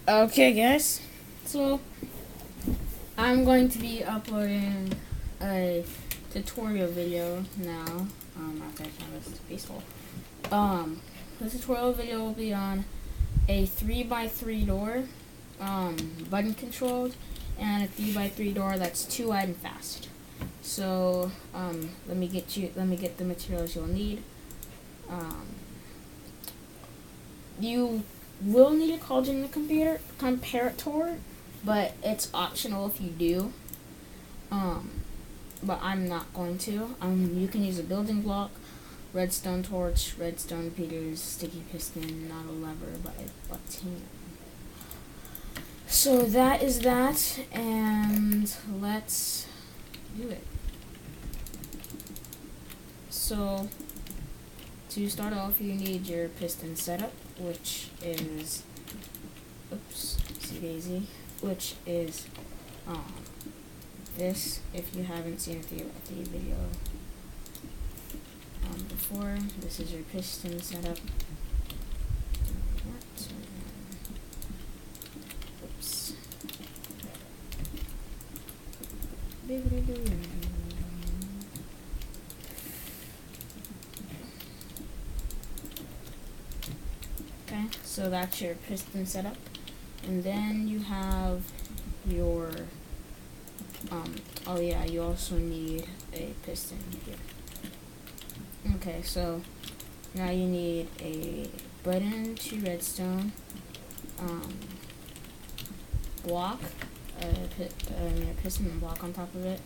Okay, guys. So I'm going to be uploading a tutorial video now. After I canvas baseball. The tutorial video will be on a 3x3 door, button controlled, and a 3x3 door that's 2 wide and fast. So let me get the materials you'll need. You will need a college in the comparator, but it's optional if you do. But I'm not going to. You can use a building block, redstone torch, redstone repeaters, sticky piston, not a lever, but a button. So that is that, and let's do it. So to start off, you need your piston setup, which is, which is this. If you haven't seen the video before, this is your piston setup. Oops. Okay, so that's your piston setup, and then you have your oh yeah, you also need a piston here. Okay, so now you need a button, 2 redstone, block, a piston and block on top of it,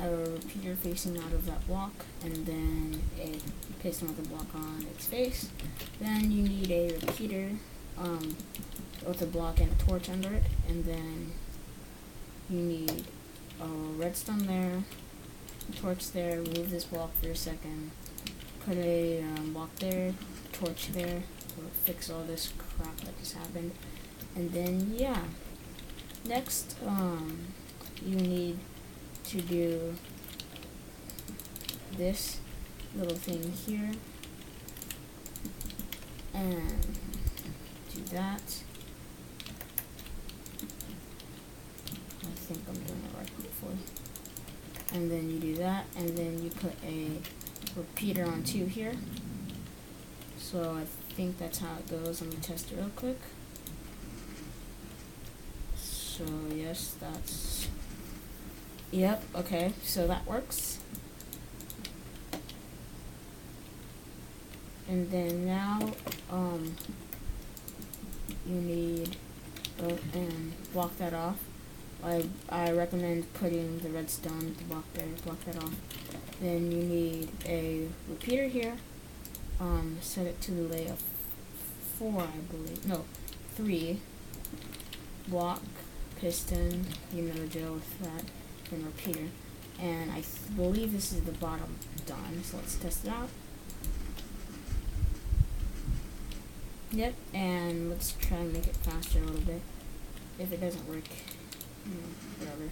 a repeater facing out of that block, and then a piston with a block on its face. Then you need a repeater with a block and a torch under it, and then you need a redstone there, torch there. Remove this block for a second, put a block there, torch there, fix all this crap that just happened, and then yeah. Next, you need to do this little thing here, and do that. I think I'm doing it right, hopefully. And then you do that, and then you put a repeater on 2 here. So I think that's how it goes. Let me test it real quick. So yes, that's, yep, okay, so that works. And then now, you need, and block that off. I recommend putting the redstone to block that off. Then you need a repeater here. Set it to the layer 4, I believe. No, 3. Block, piston, you know the drill with that, then repeater. And I believe this is the bottom done, so let's test it out. Yep, and let's try and make it faster a little bit. If it doesn't work, whatever.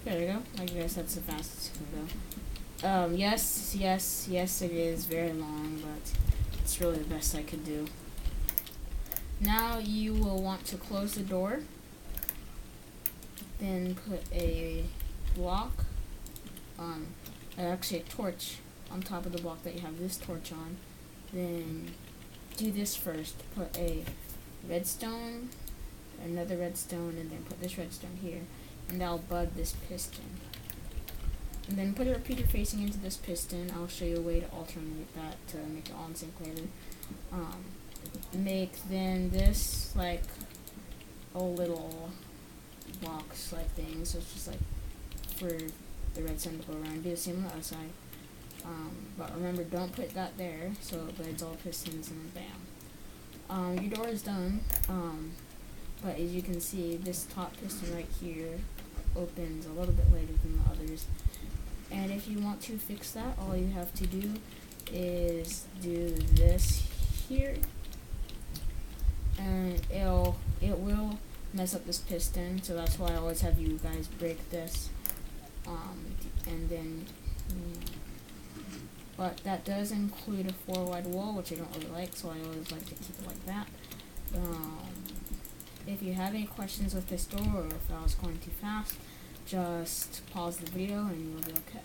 There we go. I guess that's the fastest it can go. Yes, it is very long, but it's really the best I could do. Now you will want to close the door, then put a block, actually a torch on top of the block that you have this torch on. Then do this first, put a redstone, another redstone, and then put this redstone here, and that'll bud this piston. And then put a repeater facing into this piston. I'll show you a way to alternate that to make it all in sync later. Make then this like a little box like thing, so it's just like for the redstone to go around. Do the same on the other side. But remember, don't put that there, so it builds all pistons and then bam. Your door is done, but as you can see, this top piston right here opens a little bit later than the others. And if you want to fix that, all you have to do is do this here, and it will mess up this piston, so that's why I always have you guys break this, and then but that does include a 4 wide wall, which I don't really like, so I always like to keep it like that. If you have any questions with this door, or if I was going too fast, just pause the video and you'll be okay.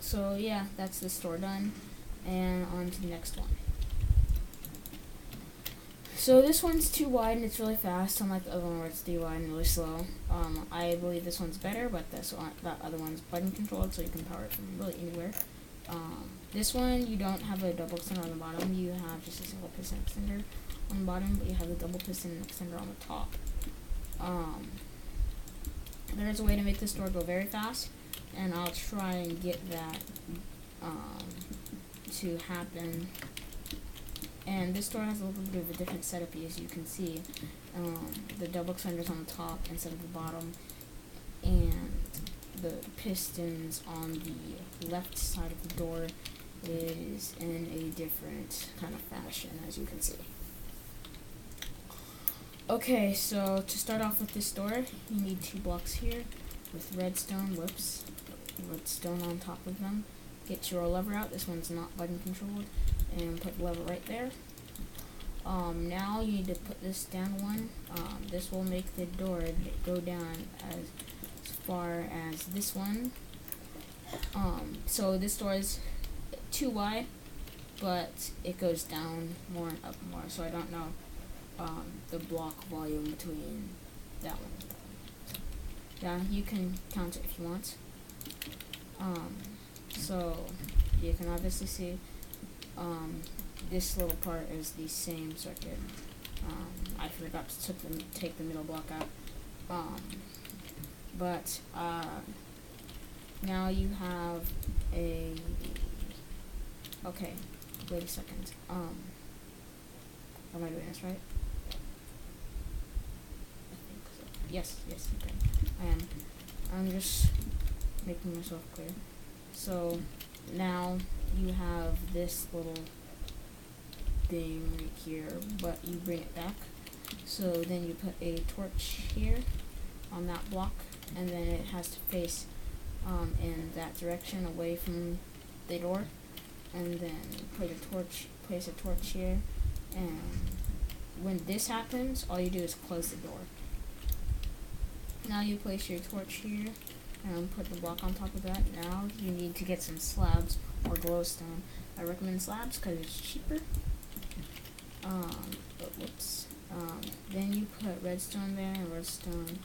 So yeah, that's this door done, and on to the next one. So this one's too wide and it's really fast, unlike the other one where it's too wide and really slow. I believe this one's better, but that other one's button controlled, so you can power it from really anywhere. This one, you don't have a double extender on the bottom, you have just a single piston extender on the bottom, but you have a double piston extender on the top. There is a way to make this door go very fast, and I'll try and get that to happen. And this door has a little bit of a different setup, as you can see. The double extender's on the top instead of the bottom, and the pistons on the left side of the door is in a different kind of fashion, as you can see. Okay, so to start off with this door, you need 2 blocks here with redstone on top of them. Get your lever out. This one's not button controlled, and put the lever right there. Now you need to put this down one. This will make the door go down as far as this one. So this door is too wide, but it goes down more and up more, so I don't know the block volume between that one. Yeah, you can count it if you want. So you can obviously see this little part is the same circuit. I forgot to take the middle block out. But now you have a, okay, wait a second. Am I doing this right? I think so. Yes, okay. I am. I'm just making myself clear. So now you have this little thing right here, but you bring it back. So then you put a torch here on that block, and then it has to face in that direction away from the door, and then place a torch here, and when this happens, all you do is close the door. Now you place your torch here and put the block on top of that. Now you need to get some slabs or glowstone. I recommend slabs because it's cheaper. Then you put redstone there and redstone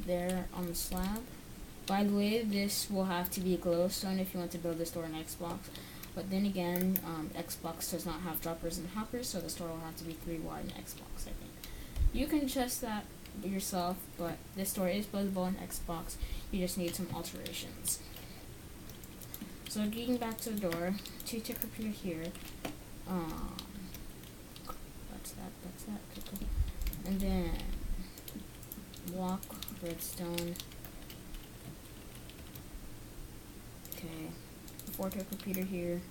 there on the slab. By the way, this will have to be glowstone if you want to build this door in Xbox. But then again, Xbox does not have droppers and hoppers, so this door will have to be 3 wide in Xbox, I think. You can adjust that yourself, but this door is buildable in Xbox. You just need some alterations. So getting back to the door, 2 tick repeater here. That's that. Okay. And then block, redstone. Okay. 4 tick repeater here.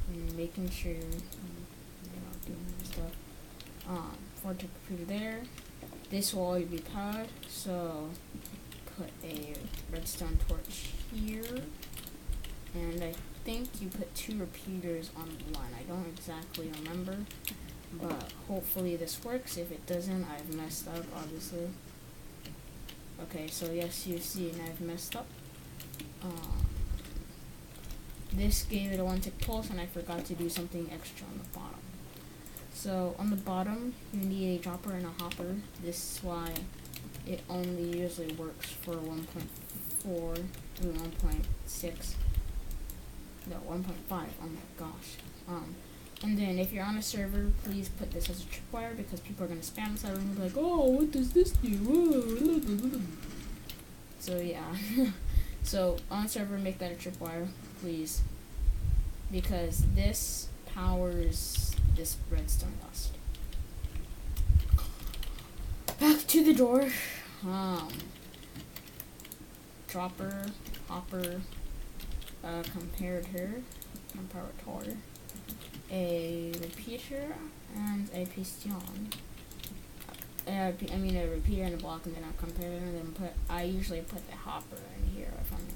And making sure doing stuff. 4 tick repeater there. This will already be powered, so put a redstone torch here, and I think you put 2 repeaters on one. I don't exactly remember, but hopefully this works. If it doesn't, I've messed up, obviously. Okay, so yes, you see, and I've messed up. This gave it a 1 tick pulse, and I forgot to do something extra on the bottom. So on the bottom, you need a dropper and a hopper. This is why it only usually works for 1.4 through 1.6. No, 1.5. Oh my gosh. And then if you're on a server, please put this as a tripwire, because people are gonna spam the server and be like, "Oh, what does this do?" So yeah. So on a server, make that a tripwire, please, because this powers this redstone dust. Back to the door. Dropper, hopper, comparator, a repeater, and a piston. I mean a repeater and a block, and then a comparator, and then I usually put the hopper in here if I'm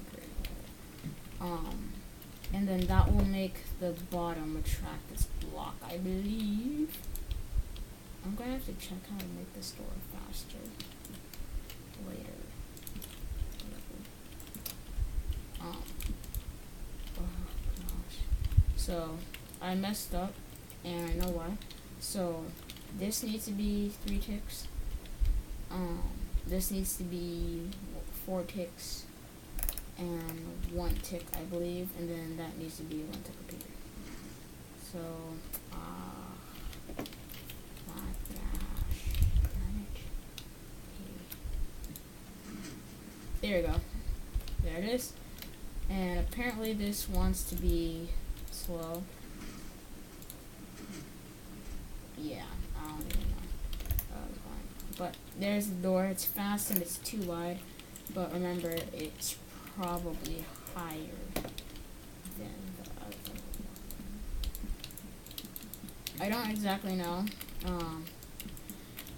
and then that will make the bottom attract this block, I believe. I'm gonna have to check how to make this door faster later. Oh gosh. So I messed up, and I know why. So this needs to be 3 ticks. This needs to be 4 ticks and 1 tick, I believe, and then that needs to be 1 tick repeater. So, there we go. There it is. And apparently this wants to be slow. Yeah, I don't even know. But there's the door. It's fast and it's too wide. But remember, it's probably higher than the other one. I don't exactly know.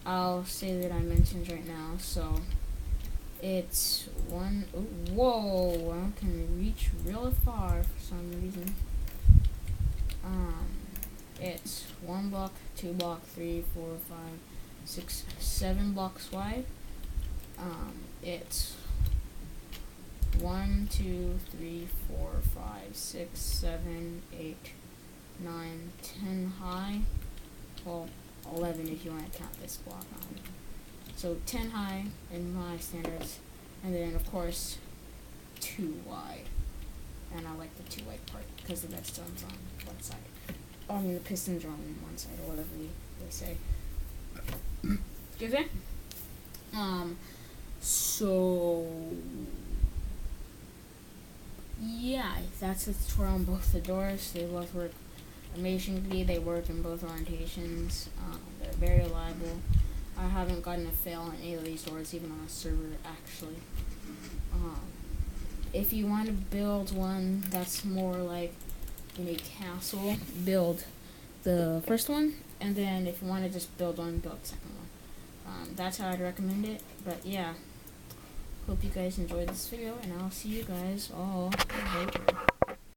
I'll say that I mentioned right now. So it's one. Whoa! I can reach real far for some reason. It's 1 block, 2 block, 3, 4, 5, 6, 7 blocks wide. It's 1, 2, 3, 4, 5, 6, 7, 8, 9, 10 high. Well, 11 if you want to count this block on. So 10 high in my standards, and then of course 2 wide. And I like the 2 wide part because the redstone's on one side. I mean, the pistons are on one side, or whatever they say. Excuse me? So yeah, that's the tutorial on both the doors. They both work amazingly. They work in both orientations. They're very reliable. I haven't gotten a fail on any of these doors, even on a server, actually. If you want to build one that's more like in a castle, build the first one, and then if you want to just build one, build the second one. That's how I'd recommend it. But yeah, hope you guys enjoyed this video, and I'll see you guys all later.